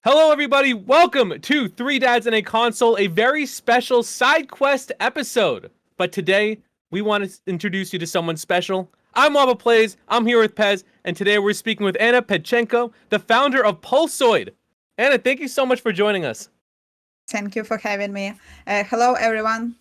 Hello, everybody. Welcome to Three Dads and a Console, a very special side quest episode. But today, we want to introduce you to someone special. I'm Waba Plays. I'm here with Pez, and today we're speaking with Anna Pedchenko, the founder of Pulsoid. Anna, thank you so much for joining us. Thank you for having me. Hello, everyone.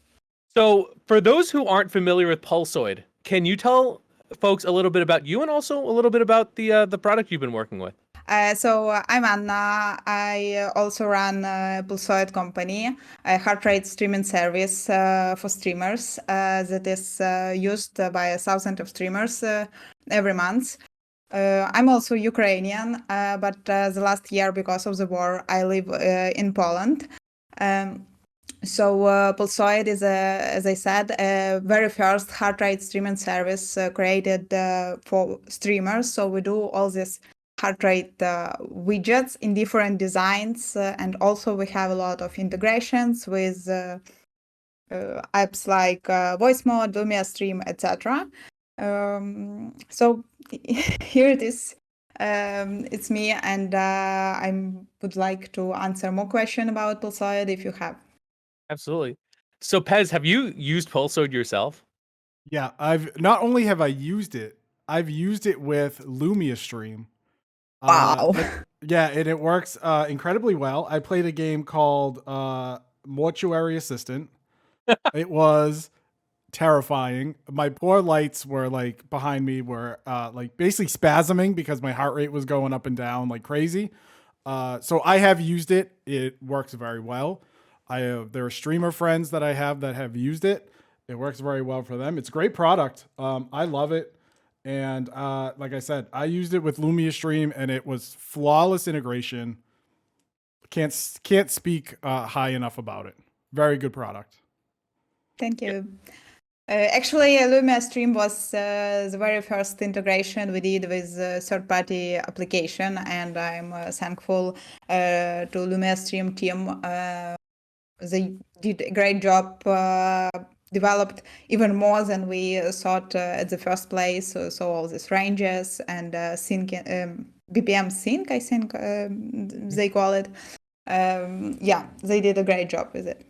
So, for those who aren't familiar with Pulsoid, can you tell folks a little bit about you and also a little bit about the product you've been working with? I'm Anna. I also run a Pulsoid company, a heartrate streaming service for streamers that is used by thousands of streamers every month. I'm also Ukrainian, but the last year, because of the war, I live in Poland. Pulsoid is, as I said, a very first heart rate streaming service created for streamers. So we do all these heart rate widgets in different designs, and also we have a lot of integrations with apps like Voice Mode, Lumia Stream, etc. So here it is. It's me, and I would like to answer more questions about Pulsoid if you have. Absolutely. So, Pez, have you used Pulsoid yourself? Yeah, I've not only have I used it, I've used it with Lumia Stream. Wow. Yeah, and it works incredibly well. I played a game called Mortuary Assistant. It was terrifying. My poor lights were like behind me were like basically spasming because my heart rate was going up and down like crazy. So I have used it. It works very well. There are streamer friends that I have that have used it. It works very well for them. It's a great product. I love it. And like I said, I used it with Lumia Stream, and it was flawless integration. Can't speak high enough about it. Very good product. Thank you. Actually, Lumia Stream was the very first integration we did with third-party application, and I'm thankful to Lumia Stream team. They did a great job, developed even more than we thought at the first place. So all these ranges and sync, BPM sync, I think they call it. Yeah, they did a great job with it.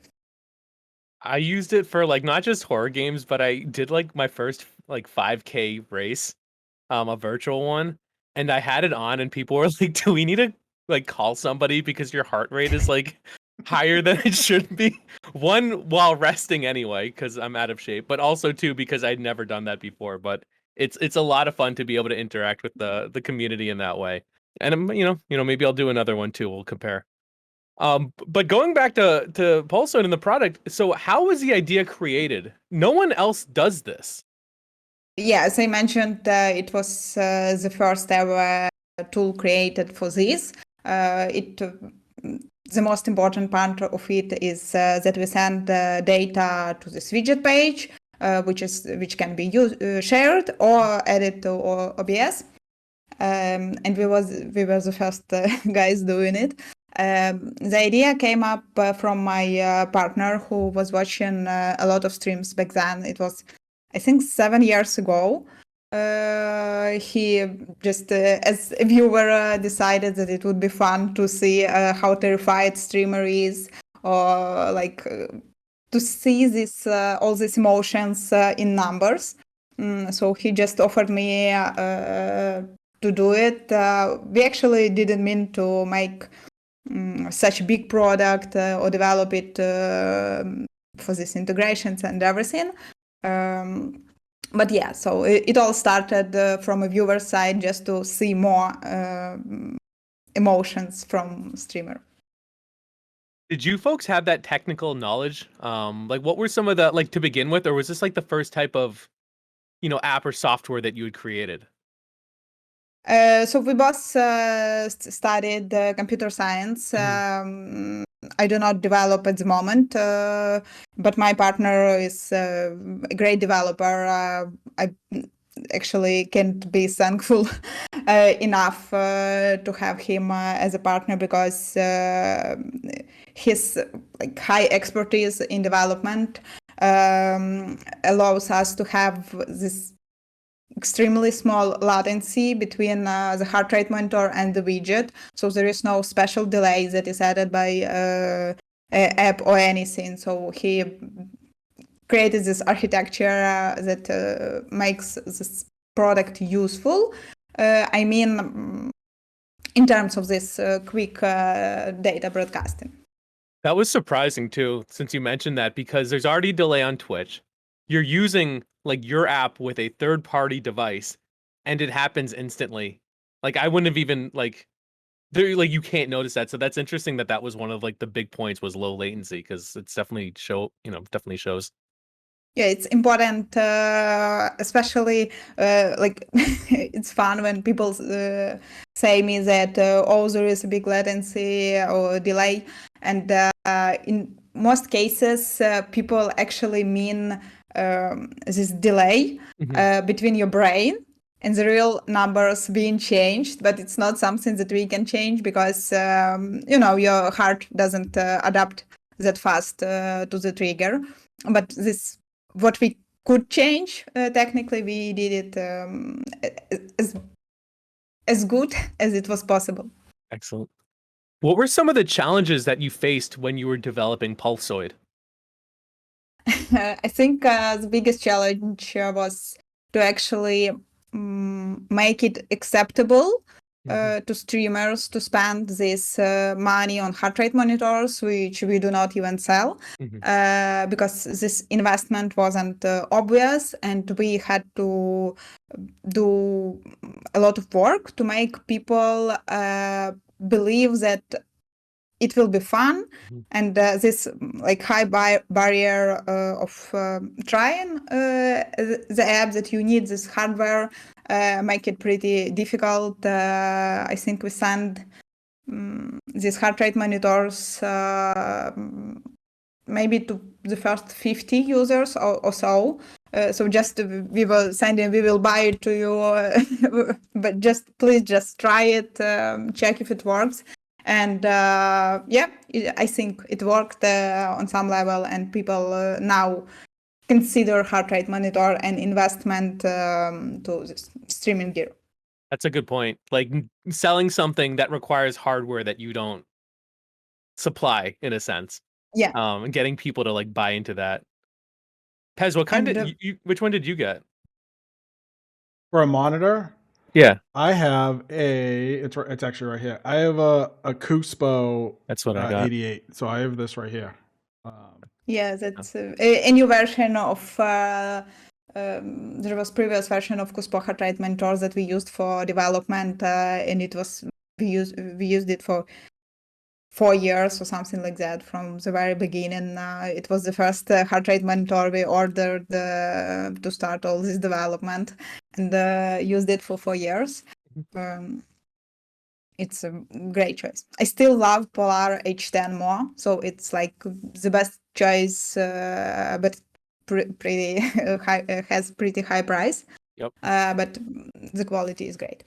I used it for like not just horror games, but I did like my first like 5K race, a virtual one, and I had it on, and people were like, "Do we need to like call somebody because your heart rate is like higher than it should be?" One, while resting anyway, because I'm out of shape, but also two, because I'd never done that before. But it's a lot of fun to be able to interact with the community in that way. And maybe I'll do another one too. We'll compare. But going back to Pulsoid and the product, so how was the idea created? No one else does this. Yeah, as I mentioned, it was the first ever tool created for this. The most important part of it is that we send data to this widget page, which can be shared or added to OBS. And we were the first guys doing it. The idea came up from my partner, who was watching a lot of streams back then. It was, I think, 7 years ago. He just, as a viewer, decided that it would be fun to see how terrified streamer is, or like to see this all these emotions in numbers. So he just offered me to do it. We actually didn't mean to make such a big product or develop it for these integrations and everything. But yeah, so it all started from a viewer side, just to see more emotions from streamer. Did you folks have that technical knowledge? Like what were some of the, like, to begin with, or was this like the first type of, app or software that you had created? So we both studied computer science. I do not develop at the moment, but my partner is a great developer. I actually can't be thankful enough to have him as a partner, because his like high expertise in development allows us to have this extremely small latency between the heart rate monitor and the widget. So there is no special delay that is added by app or anything. So he created this architecture that makes this product useful. I mean, in terms of this quick data broadcasting. That was surprising too, since you mentioned that, because there's already a delay on Twitch. You're using like your app with a third-party device, and it happens instantly. Like I wouldn't have even like there like you can't notice that. So that's interesting that that was one of like the big points was low latency, because it's definitely definitely shows. Yeah, it's important, especially like it's fun when people say me that oh, there is a big latency or delay, and in most cases, people actually mean this delay between your brain and the real numbers being changed, but it's not something that we can change because your heart doesn't adapt that fast to the trigger. But this what we could change technically, we did it as good as it was possible. Excellent. What were some of the challenges that you faced when you were developing Pulsoid? I think the biggest challenge was to actually make it acceptable to streamers to spend this money on heart rate monitors, which we do not even sell, because this investment wasn't obvious, and we had to do a lot of work to make people believe that it will be fun. And this like high barrier of trying the app, that you need this hardware, make it pretty difficult. I think we send these heart rate monitors maybe to the first 50 users or so. So just we will buy it to you, but please just try it, check if it works. And I think it worked on some level, and people now consider heart rate monitor an investment to this streaming gear. That's a good point. Like selling something that requires hardware that you don't supply, in a sense. Yeah. And getting people to like buy into that. Pez, what kind of which one did you get? For a monitor? Yeah. I have it's actually right here. I have a Cuspo. That's what I got. 88. So I have this right here. Yeah, that's a new version of there was previous version of Cuspo heart rate monitor that we used for development, and it was we used it for 4 years or something like that from the very beginning. It was the first heart rate monitor we ordered to start all this development, and used it for 4 years. It's a great choice. I still love Polar H10 more, so it's like the best choice, but pretty high, has pretty high price. Yep. But the quality is great.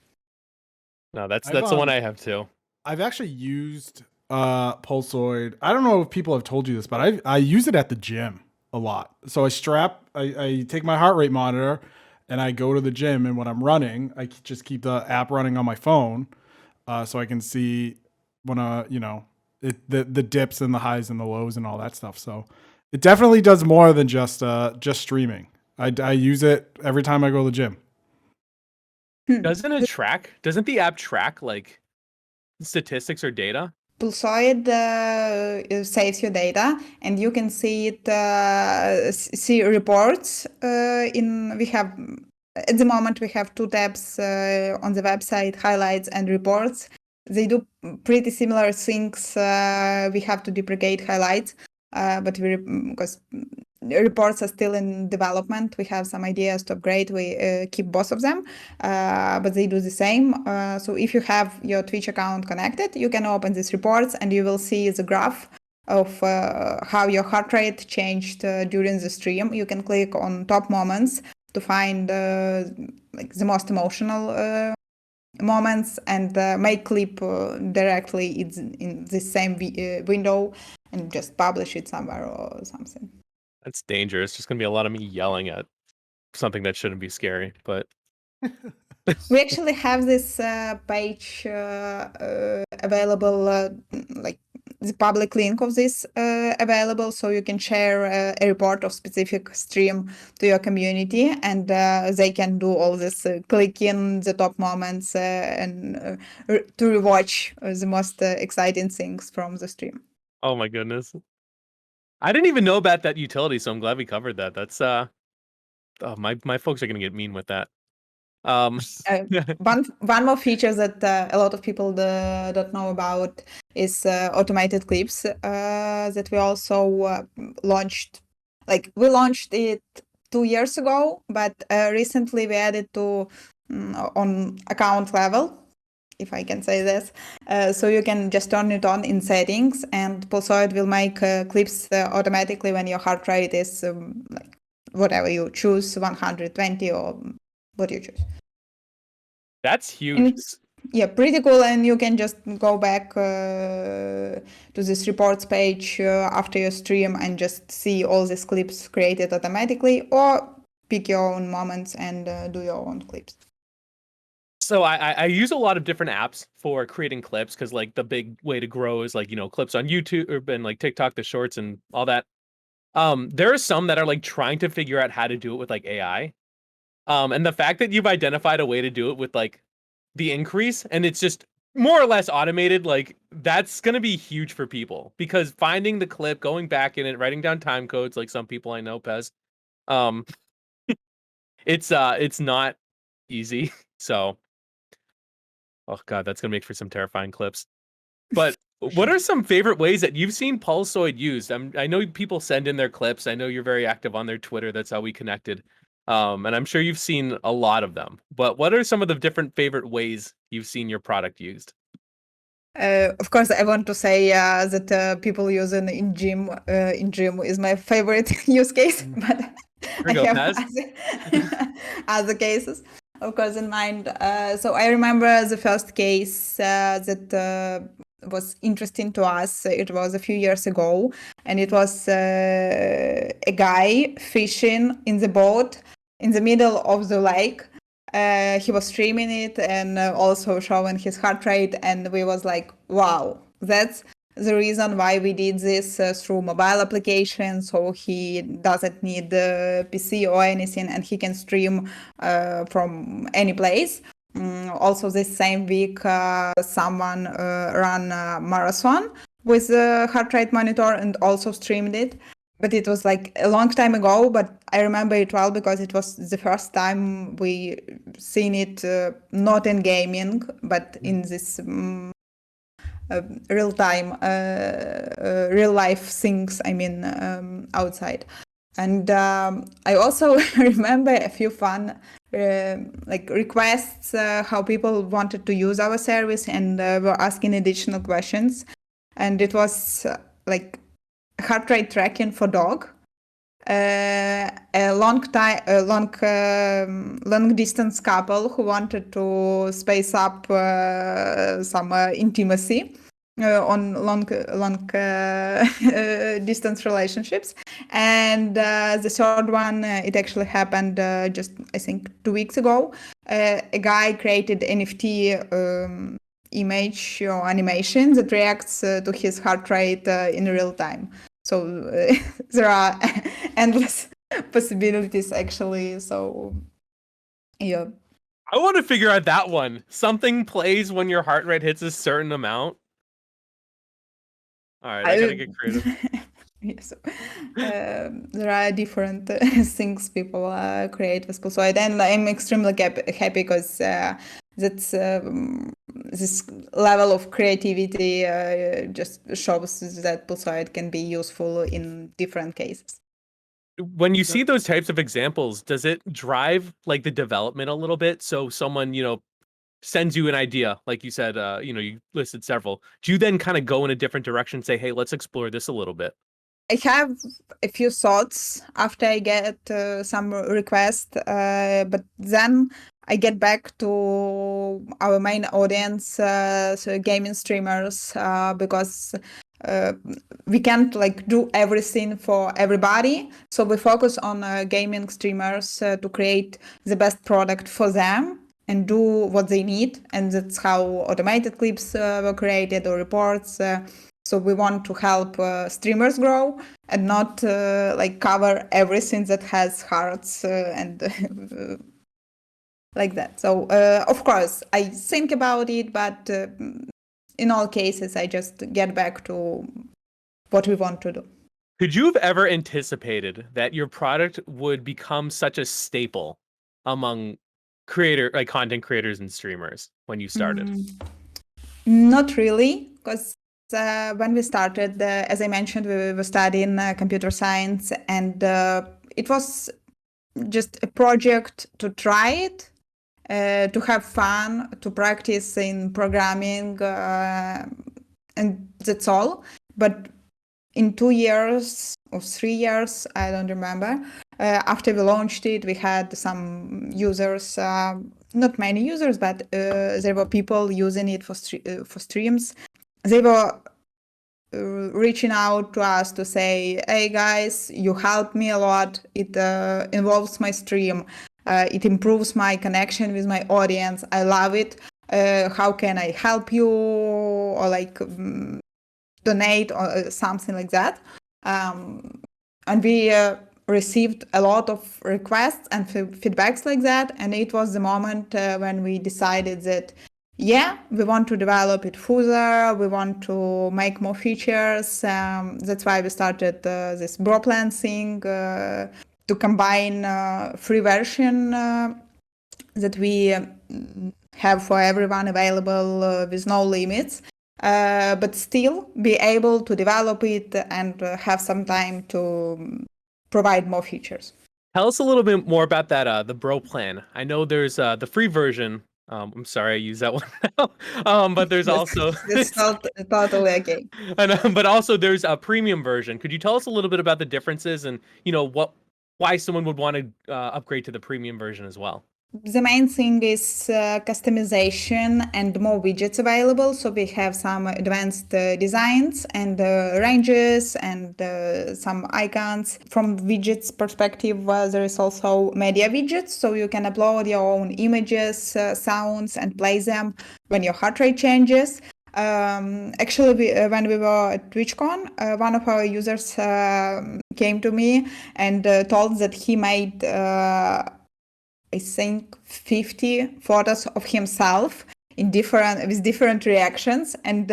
No, that's the one I have too. I've actually used Pulsoid. I don't know if people have told you this, but I use it at the gym a lot. So I take my heart rate monitor and I go to the gym, and when I'm running, I just keep the app running on my phone, so I can see when the dips and the highs and the lows and all that stuff. So it definitely does more than just streaming. I use it every time I go to the gym. Doesn't the app track like statistics or data? Pulsoid saves your data, and you can see it, see reports. We have at the moment we have 2 tabs on the website: highlights and reports. They do pretty similar things. We have to deprecate highlights, but because reports are still in development, we have some ideas to upgrade. We keep both of them, but they do the same. So if you have your Twitch account connected, you can open these reports, and you will see the graph of how your heart rate changed during the stream. You can click on top moments to find like the most emotional moments, and make clip directly in the same window, and just publish it somewhere or something. That's dangerous. It's just gonna be a lot of me yelling at something that shouldn't be scary, but We actually have this page available, like the public link of this available, so you can share a report of specific stream to your community, and they can do all this clicking the top moments and to rewatch the most exciting things from the stream. Oh my goodness. I didn't even know about that utility, so I'm glad we covered that. That's oh, my folks are gonna get mean with that. One more feature that a lot of people don't know about is automated clips that we also launched. Like we launched it 2 years ago, but recently we added to on account level, if I can say this. So you can just turn it on in settings, and Pulsoid will make clips automatically when your heart rate is like whatever you choose, 120 or what you choose. That's huge. Yeah, pretty cool. And you can just go back to this reports page after your stream and just see all these clips created automatically, or pick your own moments and do your own clips. So I use a lot of different apps for creating clips, because like the big way to grow is like, clips on YouTube and like TikTok, the shorts and all that. There are some that are like trying to figure out how to do it with like AI. And the fact that you've identified a way to do it with like the increase, and it's just more or less automated, like that's gonna be huge for people, because finding the clip, going back in it, writing down time codes, like some people I know, Pez, um, it's not easy. So, oh god, that's gonna make for some terrifying clips. But what are some favorite ways that you've seen Pulsoid used? I know people send in their clips. I know you're very active on their Twitter. That's how we connected. And I'm sure you've seen a lot of them. But what are some of the different favorite ways you've seen your product used? Of course, I want to say that people use it in gym. In gym is my favorite use case, but I Go, have other cases, of course, in mind. So I remember the first case that was interesting to us. It was a few years ago, and it was a guy fishing in the boat in the middle of the lake. He was streaming it and also showing his heart rate, and we was like, wow, that's the reason why we did this through mobile application, so he doesn't need the PC or anything, and he can stream from any place. Also this same week someone ran a marathon with a heart rate monitor and also streamed it. But it was like a long time ago, but I remember it well because it was the first time we seen it not in gaming, but in this real time, real life things, I mean, outside. And I also remember a few fun like requests, how people wanted to use our service and were asking additional questions. And it was like heart rate tracking for dog, a long distance couple who wanted to space up some intimacy on long distance relationships, and the third one, it actually happened just I think 2 weeks ago. A guy created NFT image or animation that reacts to his heart rate in real time. So there are endless possibilities actually. So yeah. I want to figure out that one. Something plays when your heart rate hits a certain amount. All right, I gotta get creative. Yes. There are different things people create with Pulsoid, and I'm extremely happy because that's this level of creativity just shows that Pulsoid can be useful in different cases. When you see those types of examples, does it drive like the development a little bit? So someone, sends you an idea, like you said, you listed several. Do you then kind of go in a different direction and say, hey, let's explore this a little bit? I have a few thoughts after I get some request, but then I get back to our main audience, so gaming streamers, because we can't like do everything for everybody, so we focus on gaming streamers to create the best product for them and do what they need, and that's how automated clips were created, or reports. So we want to help streamers grow and not like cover everything that has hearts and like that. So of course I think about it, but in all cases I just get back to what we want to do. Could you have ever anticipated that your product would become such a staple among content creators and streamers when you started? Not really, because when we started, as I mentioned, we were studying computer science, and it was just a project to try it, to have fun, to practice in programming, and that's all. But in 2 years or 3 years, I don't remember, after we launched it, we had some users, not many users, but there were people using it for streams. They were reaching out to us to say, hey guys, you helped me a lot. It involves my stream. It improves my connection with my audience. I love it. How can I help you? Or like donate or something like that. And we received a lot of requests and feedbacks like that. And it was the moment when we decided that, yeah, we want to develop it further. We want to make more features. That's why we started this Bro Plan thing to combine free version that we have for everyone available with no limits. But still be able to develop it and have some time to provide more features. Tell us a little bit more about that, the Bro Plan. I know there's the free version. I'm sorry I use that one now. But there's also it's not totally okay. But also there's a premium version. Could you tell us a little bit about the differences and why someone would want to upgrade to the premium version as well? The main thing is customization and more widgets available. So we have some advanced designs and ranges and some icons. From widgets perspective, there is also media widgets. So you can upload your own images, sounds, and play them when your heart rate changes. Actually, when we were at TwitchCon, one of our users came to me and told that he made I think 50 photos of himself with different reactions and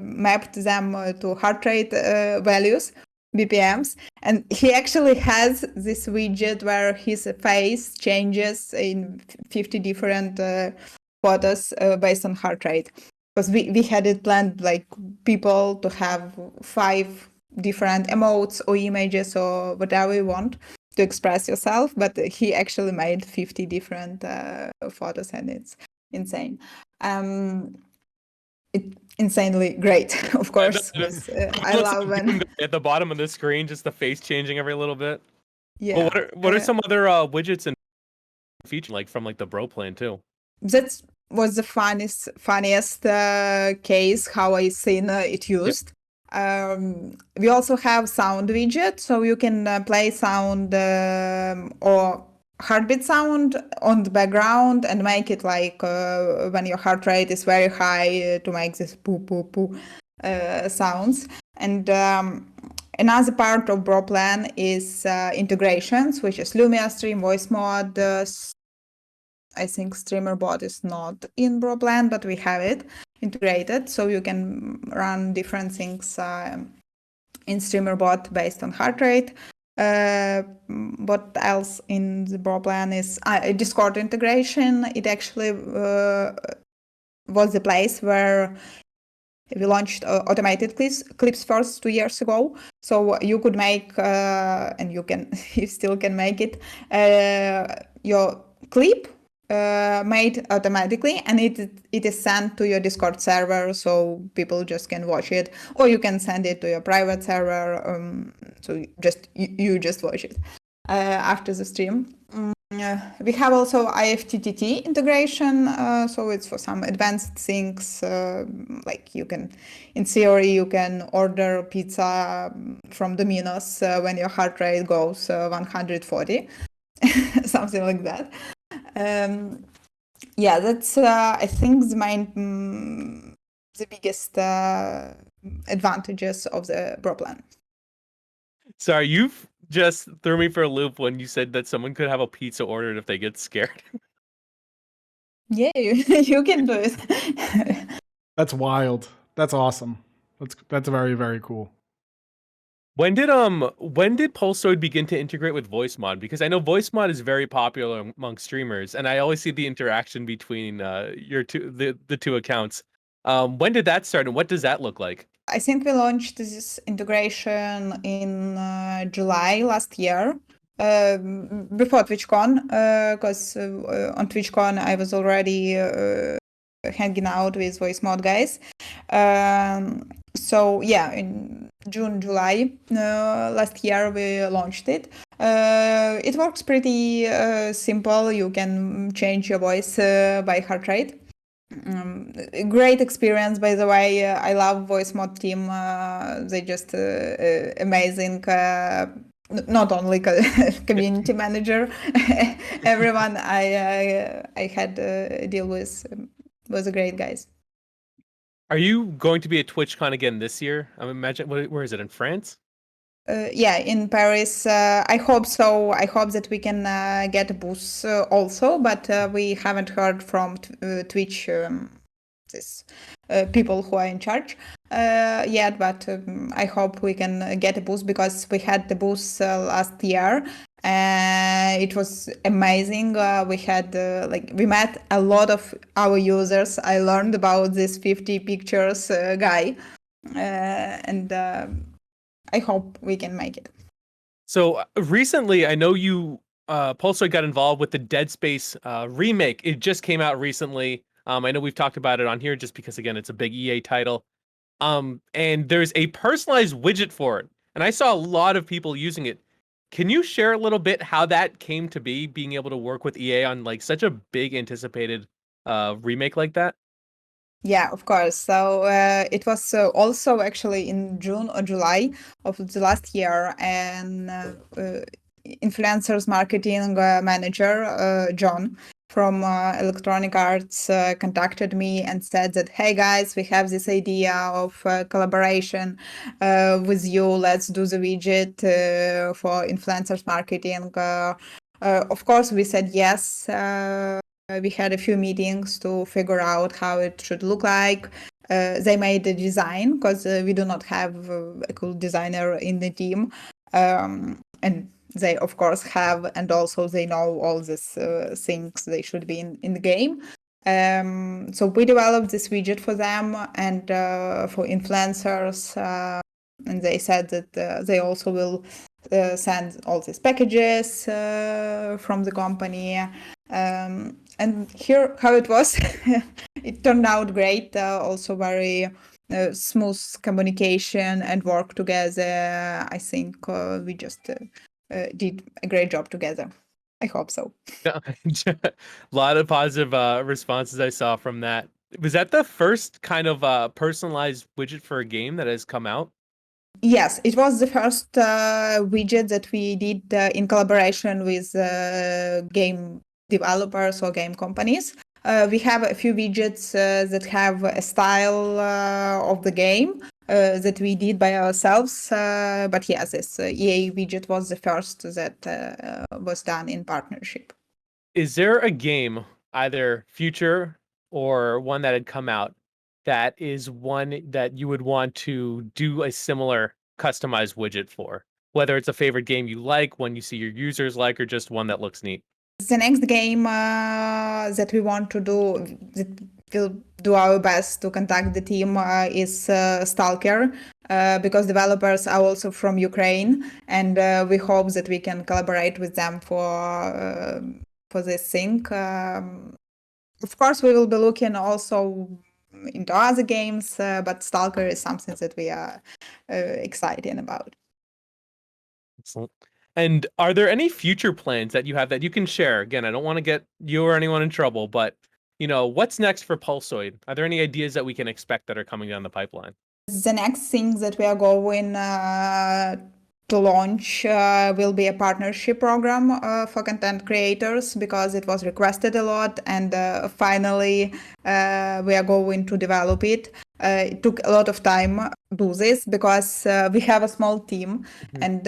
mapped them to heart rate values, BPMs. And he actually has this widget where his face changes in 50 different photos based on heart rate. Because we had it planned like people to have 5 different emotes or images or whatever you want to express yourself, but he actually made 50 different photos, and it's insane. It's insanely great, of course. I love when at the bottom of the screen, just the face changing every little bit. Yeah. Well, what are some other widgets and features from the Bro Plan too? That was the funniest case how I seen it used. Yep. We also have sound widget, so you can play sound or heartbeat sound on the background and make it like when your heart rate is very high to make this poo poo poo sounds. And another part of Bro Plan is integrations, which is Lumia Stream, Voice Mod. I think Streamer Bot is not in Bro Plan, but we have it integrated, so you can run different things in Streamer Bot based on heart rate. What else in the Bro Plan is Discord integration. It actually was the place where we launched automated clips first 2 years ago. So you could make, and you still can make it, your clip made automatically, and it is sent to your Discord server, so people just can watch it, or you can send it to your private server, so you just watch it after the stream. We have also IFTTT integration, so it's for some advanced things, like in theory, you can order pizza from Domino's when your heart rate goes 140, something like that. Yeah, that's I think the biggest advantages of the Pro plan. Sorry, you've just threw me for a loop when you said that someone could have a pizza ordered if they get scared. Yeah, you can do it. That's wild. That's awesome. That's very, very cool. When did Pulsoid begin to integrate with voice mod? Because I know voice mod is very popular among streamers, and I always see the interaction between the two accounts. When did that start, and what does that look like? I think we launched this integration in July last year, before TwitchCon, because on TwitchCon I was already hanging out with voice mod guys. So yeah, in June, July last year we launched it. It works pretty simple. You can change your voice by heart rate. Great experience, by the way. I love voice mod team. They just amazing. Not only community manager, everyone I had deal with was a great guys. Are you going to be at TwitchCon again this year? I imagine. Where is it, in France? Yeah, in Paris. I hope so. I hope that we can get a booth also, but we haven't heard from Twitch, this people who are in charge yet. But I hope we can get a booth, because we had the booth last year. It was amazing. We had we met a lot of our users. I learned about this 50 pictures guy, and I hope we can make it. So recently, I know Pulsoid got involved with the Dead Space remake. It just came out recently. I know we've talked about it on here just because, again, it's a big EA title. And there's a personalized widget for it, and I saw a lot of people using it. Can you share a little bit how that came to be, being able to work with EA on like such a big anticipated remake like that? Yeah, of course. So it was also actually in June or July of the last year, and influencers marketing manager John from Electronic Arts contacted me and said that, hey guys, we have this idea of collaboration with you. Let's do the widget for influencers marketing. Of course, we said yes. We had a few meetings to figure out how it should look like. They made the design, because we do not have a cool designer in the team. And they, of course, have, and also they know all these things they should be in the game. So we developed this widget for them and for influencers. And they said that they also will send all these packages from the company. And here how it was. It turned out great. Also very smooth communication and work together. I think we just did a great job together. I hope so. A lot of positive responses I saw from that. Was that the first kind of personalized widget for a game that has come out? Yes, it was the first widget that we did in collaboration with game developers or game companies. We have a few widgets that have a style of the game that we did by ourselves. But yes, this EA widget was the first that was done in partnership. Is there a game, either future or one that had come out, that is one that you would want to do a similar customized widget for? Whether it's a favorite game you like, one you see your users like, or just one that looks neat. The next game that we want to do, that we'll do our best to contact the team, is Stalker, because developers are also from Ukraine, and we hope that we can collaborate with them for this thing. Of course, we will be looking also into other games, but Stalker is something that we are excited about. Excellent. And are there any future plans that you have that you can share? Again, I don't want to get you or anyone in trouble, but what's next for Pulsoid? Are there any ideas that we can expect that are coming down the pipeline? The next thing that we are going to launch will be a partnership program for content creators, because it was requested a lot, and finally we are going to develop it. It took a lot of time to do this because we have a small team, and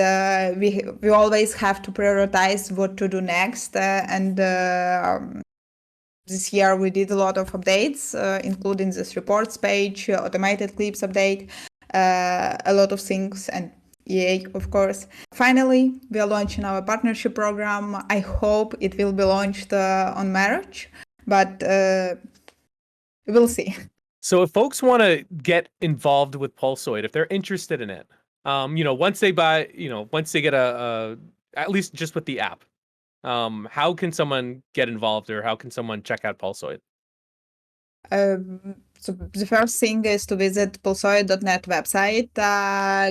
we always have to prioritize what to do next. This year we did a lot of updates, including this reports page, automated clips update, a lot of things, and EA, of course. Finally, we are launching our partnership program. I hope it will be launched on March, but we'll see. So if folks want to get involved with Pulsoid, if they're interested in it, once they buy, once they get at least just with the app, how can someone get involved, or how can someone check out Pulsoid? So the first thing is to visit pulsoid.net website,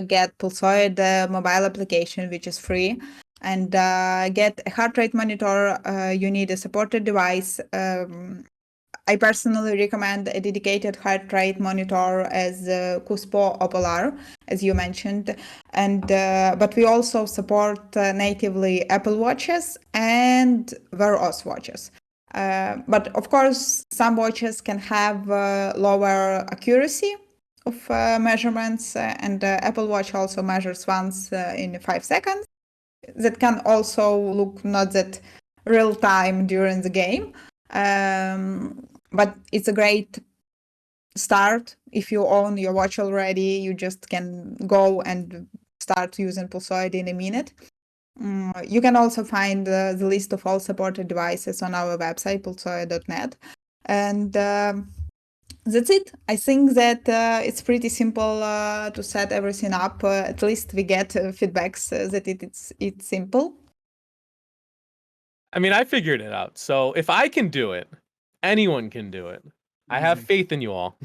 get Pulsoid mobile application, which is free, and get a heart rate monitor. You need a supported device. I personally recommend a dedicated heart rate monitor as Cuspo or Polar, as you mentioned, and but we also support natively Apple Watches and Wear OS watches. But of course, some watches can have lower accuracy of measurements, and Apple Watch also measures once in 5 seconds. That can also look not that real time during the game. But it's a great start. If you own your watch already, you just can go and start using Pulsoid in a minute. You can also find the list of all supported devices on our website, pulsoid.net. And that's it. I think that it's pretty simple to set everything up. At least we get feedbacks that it's simple. I mean, I figured it out. So if I can do it, anyone can do it. I have faith in you all.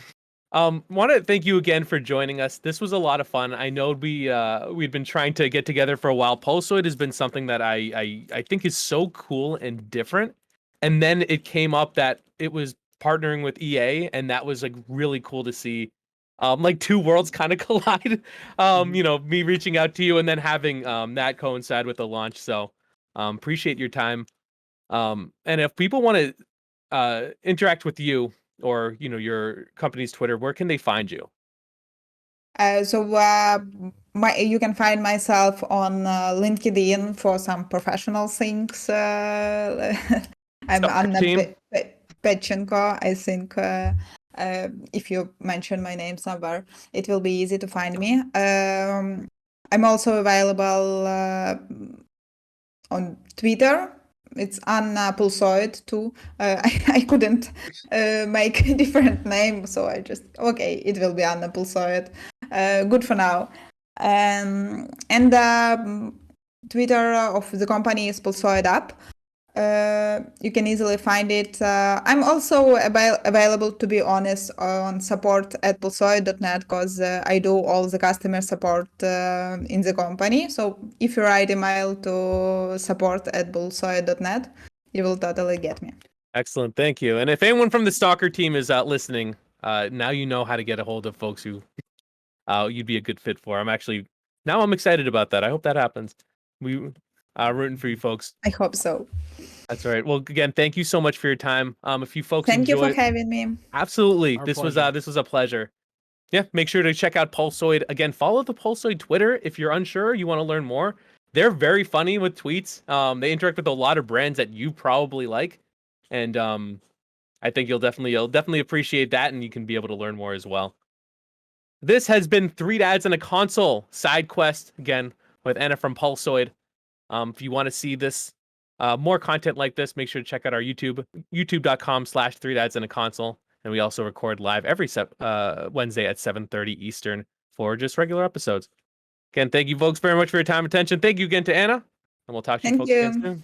Want to thank you again for joining us. This was a lot of fun. I know we'd been trying to get together for a while. Pulsoid has been something that I think is so cool and different. And then it came up that it was partnering with EA, and that was like really cool to see. Like two worlds kind of collide. Me reaching out to you and then having that coincide with the launch. So appreciate your time. And if people want to interact with you, or your company's Twitter, where can they find you? You can find myself on LinkedIn for some professional things. I'm Anna Pedchenko. I think if you mention my name somewhere, it will be easy to find me. I'm also available on Twitter. It's Anna Pulsoid too. I couldn't make a different name, so I just, it will be Anna Pulsoid. Good for now. And Twitter of the company is Pulsoid App. You can easily find it. I'm also available, to be honest, on support@pulsoid.net, because I do all the customer support in the company. So if you write email to support@pulsoid.net, you will totally get me. Excellent, thank you. And if anyone from the Stalker team is listening, now you know how to get a hold of folks who you'd be a good fit for. I'm excited about that. I hope that happens. We rooting for you folks. I hope so. That's right. Well, again, thank you so much for your time. If you folks thank you for having me. Absolutely. Our This pleasure. was a pleasure. Yeah, make sure to check out Pulsoid. Again, follow the Pulsoid Twitter if you're unsure, you want to learn more. They're very funny with tweets. They interact with a lot of brands that you probably like, and I think you'll definitely appreciate that, and you can be able to learn more as well. This has been 3 Dads and a Console side quest, again with Anna from Pulsoid. If you want to see this more content like this, make sure to check out our youtube.com/3dadsandaconsole. And we also record live every Wednesday at 7:30 Eastern for just regular episodes. Again, thank you folks very much for your time and attention. Thank you again to Anna, and we'll talk to you folks again soon.